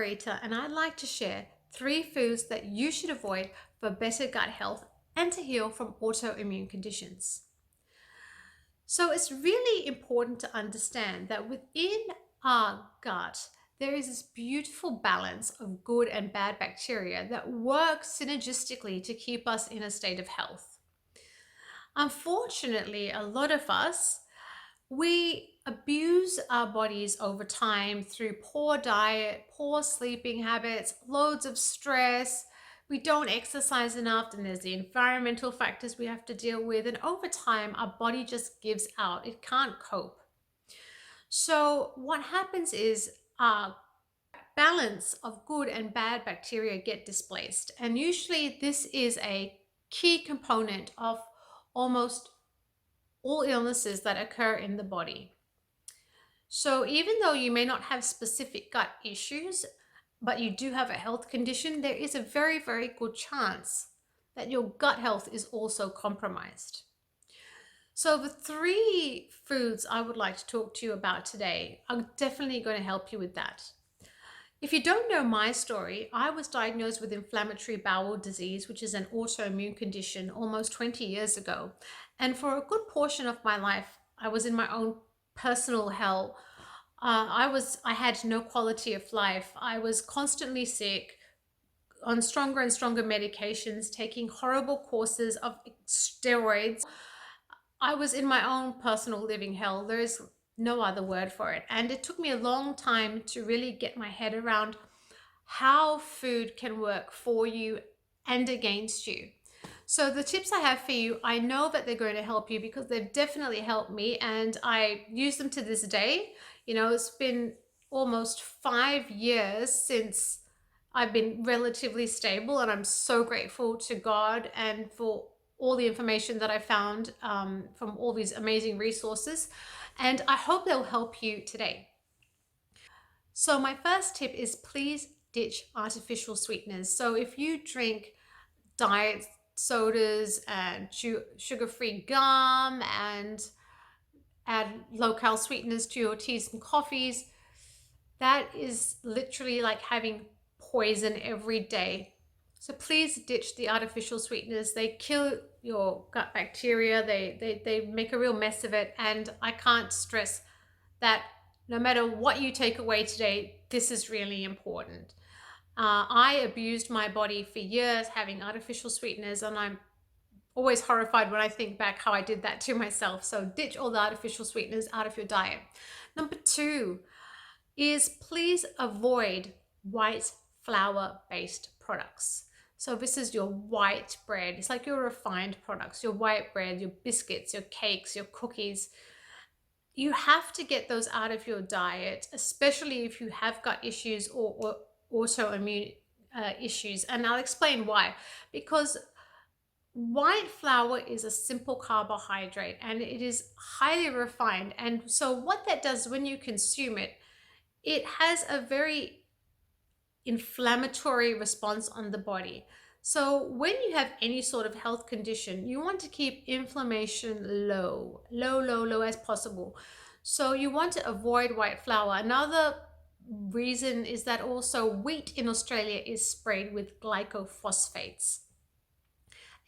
Farita, and I'd like to share 3 foods that you should avoid for better gut health and to heal from autoimmune conditions. So, it's really important to understand that within our gut, there is this beautiful balance of good and bad bacteria that work synergistically to keep us in a state of health. Unfortunately, a lot of us we abuse our bodies over time through poor diet, poor sleeping habits, loads of stress. We don't exercise enough, and there's the environmental factors we have to deal with. And over time, our body just gives out, it can't cope. So, what happens is our balance of good and bad bacteria get displaced. And usually, this is a key component of almost all illnesses that occur in the body. So, even though you may not have specific gut issues, but you do have a health condition, there is a very, very good chance that your gut health is also compromised. So, the 3 foods I would like to talk to you about today are definitely going to help you with that. If you don't know my story, I was diagnosed with inflammatory bowel disease, which is an autoimmune condition, almost 20 years ago. And for a good portion of my life, I was in my own personal hell. I had no quality of life. I was constantly sick, on stronger and stronger medications, taking horrible courses of steroids. I was in my own personal living hell. There is no other word for it. And it took me a long time to really get my head around how food can work for you and against you. So the tips I have for you, I know that they're going to help you because they've definitely helped me and I use them to this day. It's been almost 5 years since I've been relatively stable, and I'm so grateful to God and for all the information that I found from all these amazing resources. And I hope they'll help you today. So, my first tip is please ditch artificial sweeteners. So, if you drink diet sodas and sugar-free gum and add low-cal sweeteners to your teas and coffees, that is literally like having poison every day. So please ditch the artificial sweeteners. They kill your gut bacteria. They make a real mess of it. And I can't stress that no matter what you take away today, this is really important. I abused my body for years having artificial sweeteners, and I'm always horrified when I think back how I did that to myself. So ditch all the artificial sweeteners out of your diet. Number 2 is please avoid white flour based products. So this is your white bread. It's like your refined products, your white bread, your biscuits, your cakes, your cookies. You have to get those out of your diet, especially if you have gut issues or autoimmune issues. And I'll explain why. Because white flour is a simple carbohydrate and it is highly refined. And so what that does when you consume it, it has a very inflammatory response on the body. So when you have any sort of health condition, you want to keep inflammation low as possible. So you want to avoid white flour. Another reason is that also wheat in Australia is sprayed with glycophosphates.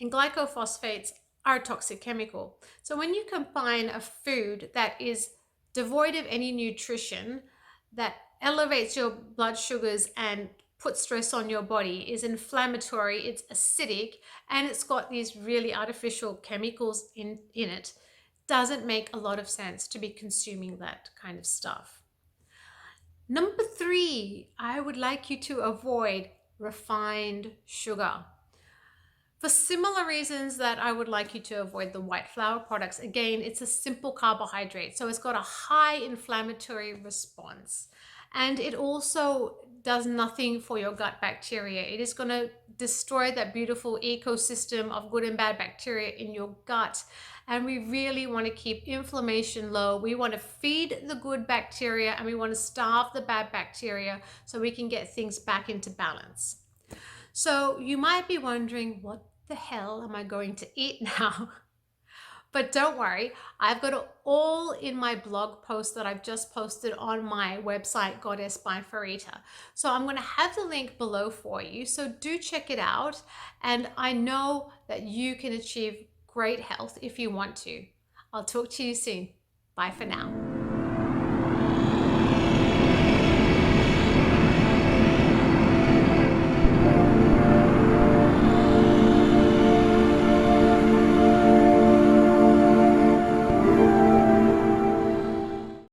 And glycophosphates are a toxic chemical. So when you combine a food that is devoid of any nutrition, that elevates your blood sugars and puts stress on your body, is inflammatory, it's acidic, and it's got these really artificial chemicals in it, doesn't make a lot of sense to be consuming that kind of stuff. Number 3, I would like you to avoid refined sugar. For similar reasons that I would like you to avoid the white flour products, again, it's a simple carbohydrate, so it's got a high inflammatory response. And it also does nothing for your gut bacteria. It is going to destroy that beautiful ecosystem of good and bad bacteria in your gut. And we really want to keep inflammation low. We want to feed the good bacteria and we want to starve the bad bacteria so we can get things back into balance. So you might be wondering, what the hell am I going to eat now? But don't worry, I've got it all in my blog post that I've just posted on my website, Goddess by Farita. So I'm going to have the link below for you. So do check it out. And I know that you can achieve great health if you want to. I'll talk to you soon. Bye for now.